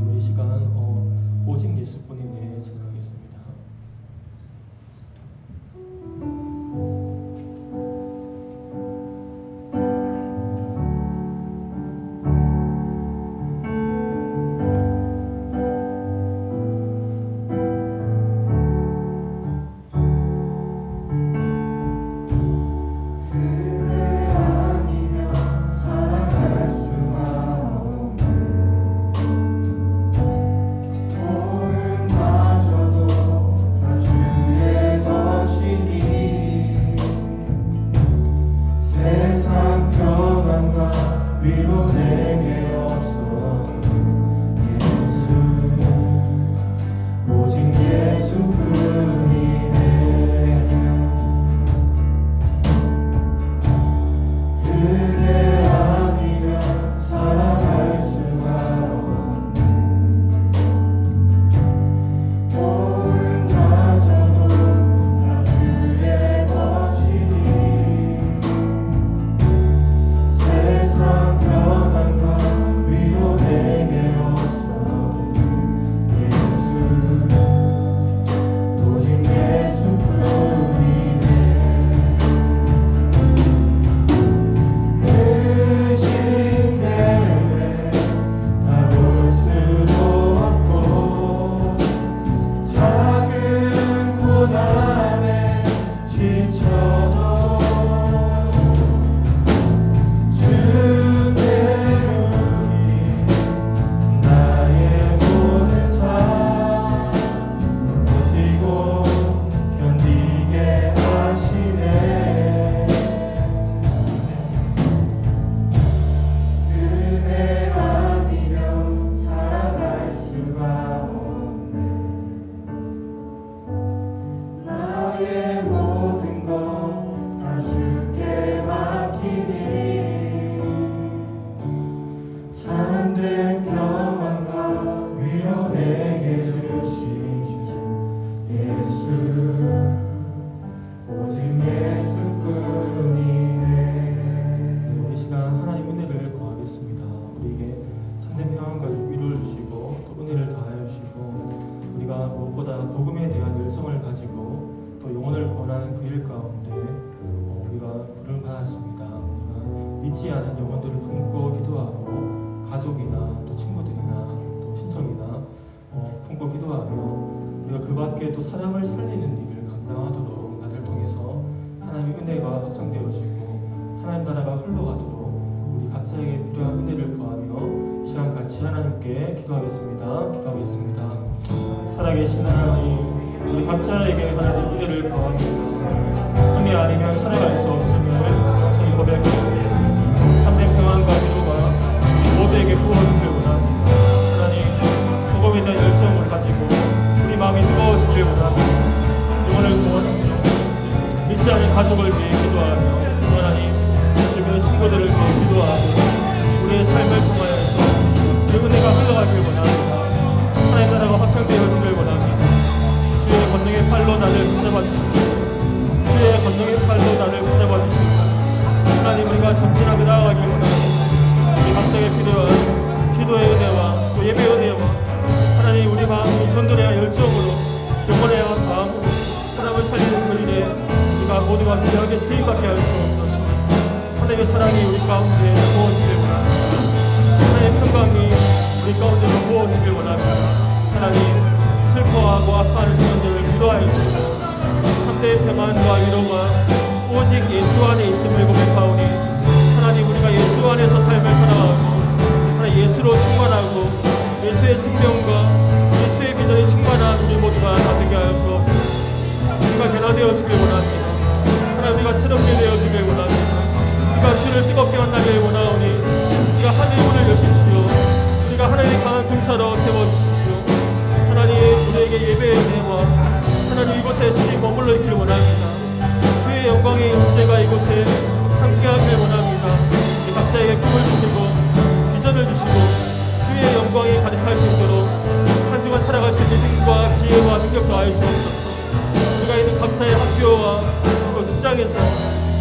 우리 시간 오직 예수뿐이네 전하겠습니다. 세상 변함과 믿지 않은 영혼들을 품고 기도하고 가족이나 또 친구들이나 또 친척이나 품고 기도하며 우리가 그 밖에 또 사람을 살리는 일을 감당하도록 나를 통해서 하나님의 은혜가 확장되어지고 하나님 나라가 흘러가도록 우리 각자에게 필요한 은혜를 구하며 이 시간 같이 하나님께 기도하겠습니다. 살아계신 하나님, 우리 각자에게 하나님 은혜를 구합니다. 은혜 아니면 살아갈 수 없음을 저희 고백합니다. 참된 평안과 위로가 모두에게 부어지길 원합니다. 하나님, 복음에 대한 열정을 가지고 우리 마음이 뜨거워지길 원합니다. 영혼을 구원하며 믿지 않은 가족을 위해 기도하며 하나님, 주변 친구들을 위해 기도하고 우리의 삶을 통하여서 그 은혜가 흘러가길 원합니다. 하나님 나라가 확장되어지길 원합니다. 주의 권능의 팔로 나를 붙잡아 주십시오. 주의 권능의 팔로 나를 붙잡아 주십시오. 하나님, 우리가 전진하게 나아가길 원합니다. 우리 각자에게 필요한 기도의 은혜와 또 예배의 은혜와 하나님, 우리 마음이 전도의 열정으로 영혼의 마음으로 사람을 살리는 그 일에 우리가 모두가 귀하게 쓰임받게 할 수 없어서 하나님의 사랑이 우리 가운데 부어지길 원합니다. 하나님의 평강이 우리 가운데로 부어지길 원합니다. 하나님, 슬퍼하고 아파하는 성도들을 위로하여 주시고 참된 평안과 위로가 오직 예수 안에 있음을 고백하오니 하나님, 우리가 예수 안에서 삶을 살아가고 하나님 예수로 충만하고 예수의 생명과 예수의 비전에 충만한 우리 모두가 다 되게 하여 주옵소서. 우리가 변화되어지길 원합니다. 하나님, 우리가 새롭게 되어지길 원합니다. 우리가 주를 뜨겁게 만나길 원하오니 우리가 하늘의 문을 여십시오. 우리가 하나님의 강한 군사로 세워주십시오. 하나님, 우리에게 예배의 은혜와 하나님 이곳에 주님 머물러 있길 원합니다. 주의 영광의 임재가 이곳에 함께하길 원합니다. 우리 각자에게 꿈을 주시고 비전을 주시고 주의 영광이 가득할 수 있도록 한 주간 살아갈 수 있는 힘과 지혜와 능력 더하여 주옵소서. 우리가 있는 각자의 학교와 또 직장에서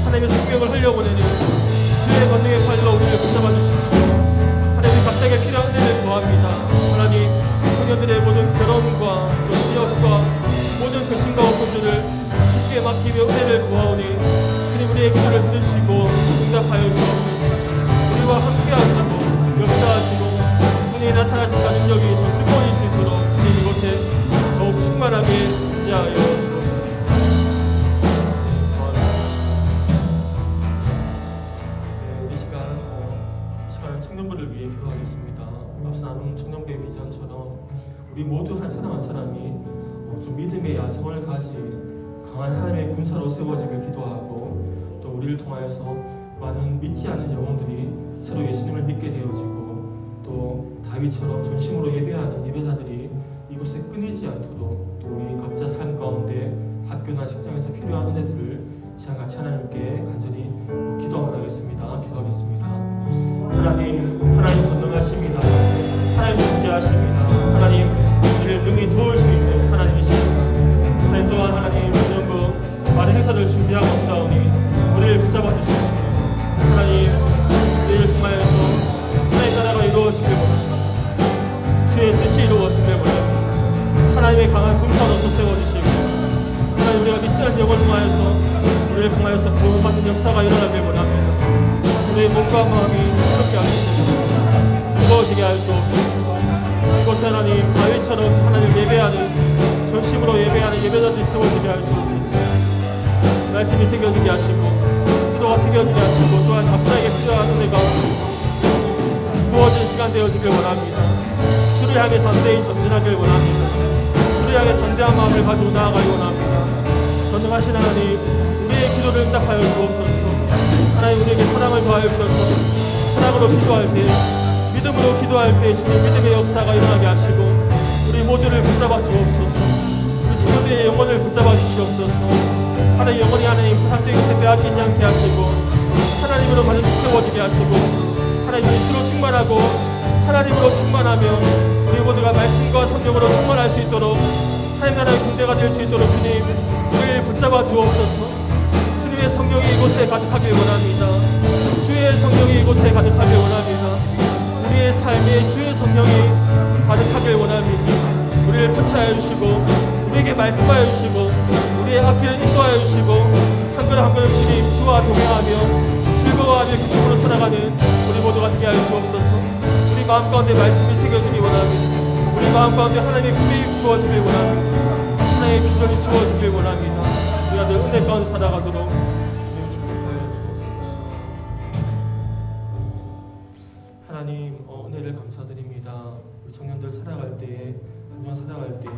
하나님의 생명을 흘려보내는 주의 권능의 팔로 우리를 붙잡아 주십시오. 하나님, 각자에게 필요한 은혜를 구합니다. 하나님, 청년들의 모든 결혼과 또 취업과 모든 결심과 오픈들을 주께 맡기며 은혜를 구하오니 주님, 우리의 기도를 들으시고 응답하여 주옵소서. 우리와 함께하시고 역사하시고 은혜에 나타나신다 능력이 더 뜨거워질 수 있도록 주님 이곳에 더욱 충만하게 지하여 주옵소서. 이 시간은 청년부를 위해 기도하겠습니다. 앞서 나눈 청년부의 비전처럼 우리 모두 한 사람 한 사람이 좀 믿음의 야성을 가진 강한 하나님의 군사로 세워지길 기도하고 또 우리를 통하여서 많은 믿지 않는 영혼들이 새로 예수님을 믿게 되어지고 또 다윗처럼 전심으로 예배하는 예배자들이 이곳에 끊이지 않도록 또 우리 각자 삶 가운데 학교나 직장에서 필요한 은혜들을 시간 같이 하나님께 간절히 기도하겠습니다. 하나님 전능하십니다. 하나님 존재하십니다. 하나님, 우리를 능히 도울 수 있는 하나님이십니다. 하나님 또한 하나님 전부 많은 행사를 준비하고 있사오니 우리를 붙잡아 주시옵소서. 하나님, 우리를 통하여서 하나님 나라가 이루어지길 원합니다. 주의 뜻이 이루어지길 원합니다. 하나님의 강한 군사로서 세워주시고 하나님, 우리가 믿지 않는 영을 통하여서 우리를 통하여서 구원받는 역사가 일어나길 원합니다. 우리의 몸과 마음이 새롭게 하시옵소서. 무거워지게 할 수 없옵소서. 이곳에 하나님 다윗처럼 하나님 예배하는 전심으로 예배하는 예배자들이 세워지게 할 수 없옵소서. 말씀이 새겨지게 하시고 기도가 새겨지게 하시고 또한 각자에게 필요한 은혜가 부어진 시간 되어지길 원합니다. 주를 향해 담대히 전진하길 원합니다. 주를 향해 담대한 마음을 가지고 나아가길 원합니다. 전능하신 하나님, 우리의 기도를 응답하여 주옵소서. 하나님, 우리에게 사랑을 더하여 주옵소서. 사랑으로 기도할 때, 믿음으로 기도할 때 주님 믿음의 역사가 일어나게 하시고 우리 모두를 붙잡아 주옵소서. 우리 친구들의 영혼을 붙잡아 주시옵소서. 하나님, 영혼이 하나님 세상적인 것에 빼앗기지 않게 하시고 하나님으로 가득 채워지게 하시고 하나님 예수로 충만하고 하나님으로 충만하며 우리 모두가 말씀과 성령으로 충만할 수 있도록 하나님 나라의 군대가 될 수 있도록 주님 우리를 붙잡아 주옵소서. 주님의 성령이 이곳에 가득하길 원합니다. 주의 성령이 이곳에 가득하길 원합니다. 우리의 삶에 주의 성령이 가득하길 원합니다. 우리를 터치하여 주시고 우리에게 말씀하여 주시고 우리의 앞길을 인도하여 주시고 한 걸음 한 걸음 주님 주와 동행하며 즐거워하는 하나님의 기쁨으로 살아가는 우리 모두가 되게 하여 주옵소서. 우리 마음 가운데 말씀이 새겨지기 원합니다. 우리 마음 가운데 하나님의 꿈이 주어지길 원합니다. 하나님의 비전이 주어지길 원합니다. 우리가 늘 은혜 가운데 살아가도록 주님 축복하여 주옵소서. 하나님 은혜를 감사드립니다. 우리 청년들 살아갈 때에 한 주간 살아갈 때에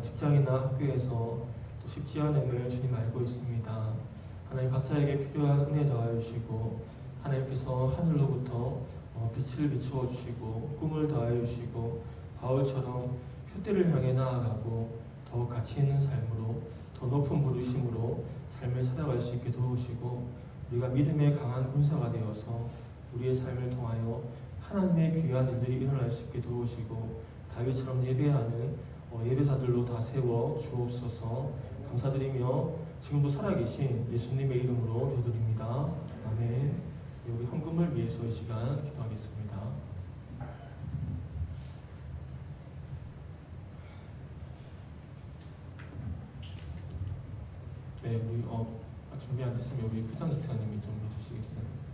직장이나 학교에서 또 쉽지 않음을 주님 알고 있습니다. 하나님 각자에게 필요한 은혜 더하여 주시고 하나님께서 하늘로부터 빛을 비추어 주시고 꿈을 더하여 주시고 바울처럼 표대를 향해 나아가고 더욱 가치 있는 삶으로 더 높은 부르심으로 삶을 살아갈 수 있게 도우시고 우리가 믿음의 강한 군사가 되어서 우리의 삶을 통하여 하나님의 귀한 일들이 일어날 수 있게 도우시고 다윗처럼 예배하는 예배자들로 다 세워 주옵소서. 감사드리며 지금도 살아계신 예수님의 이름으로 기도드립니다. 아멘. 우리 헌금을 위해서 이 시간 기도하겠습니다. 네, 우리 준비 안 됐으면 우리 부장 기사님이 좀 해주시겠어요?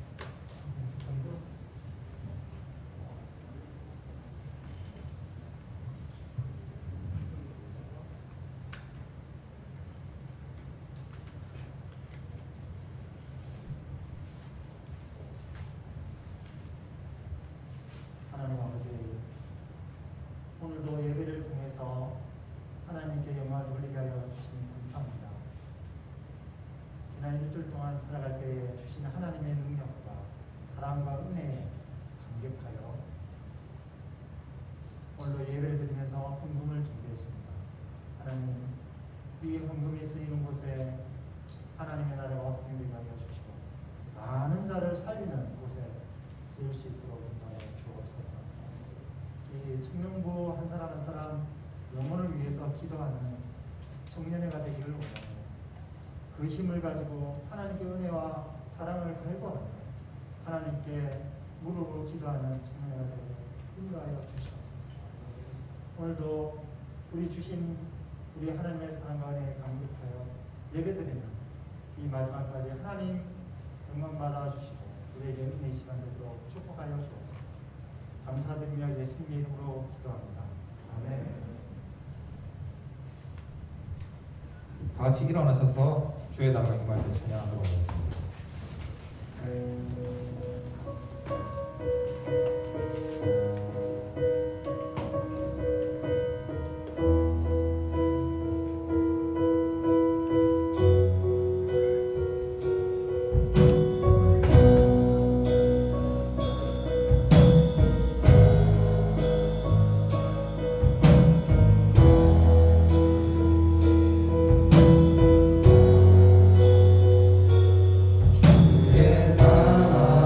하나님 아버지, 오늘도 예배를 통해서 하나님께 영광을 돌리게 하여 주시니 감사합니다. 지난 일주일 동안 살아갈 때에 주신 하나님의 능력과 사랑과 은혜에 감격하여 오늘도 예배를 드리면서 헌금을 준비했습니다. 하나님, 이 헌금이 쓰이는 곳에 하나님의 나라가 확증되게 하여 주시고 많은 자를 살리는 곳에 쓰일 수 있도록 인도하여 주옵소서. 이 청년부 한 사람 한 사람 영혼을 위해서 기도하는 청년회가 되기를 원합니다. 그 힘을 가지고 하나님께 은혜와 사랑을 갈구하며 하나님께 무릎으로 기도하는 청년회가 되기를 인도하여 주시옵소서. 오늘도 우리 하나님의 사랑과 은혜에 감격하여 예배드리는 이 마지막까지 하나님 영광 받아 주시고 우리에게 은혜의 시간 되도록 축복하여 주옵소서. 감사드리며 예수님의 이름으로 기도합니다. 아멘. 다 같이 일어나셔서 주의 나라가 임할 때 찬양하도록 하겠습니다. 주의 나라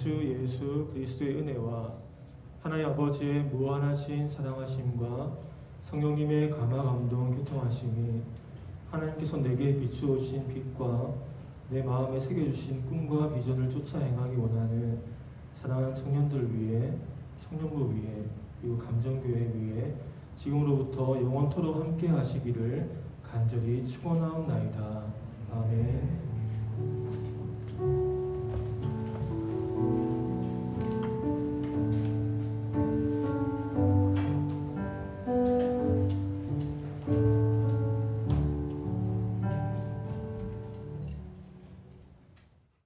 주 예수 그리스도의 은혜와 하나님 아버지의 무한하신 사랑하심과 성령님의 감화 감동 교통하심이 하나님께서 내게 비추어주신 빛과 내 마음에 새겨주신 꿈과 비전을 쫓아 행하기 원하는 사랑하는 청년들 위해, 청년부 위해, 그리고 감정교회 위해 지금으로부터 영원토록 함께 하시기를 간절히 축원하옵나이다. 아멘.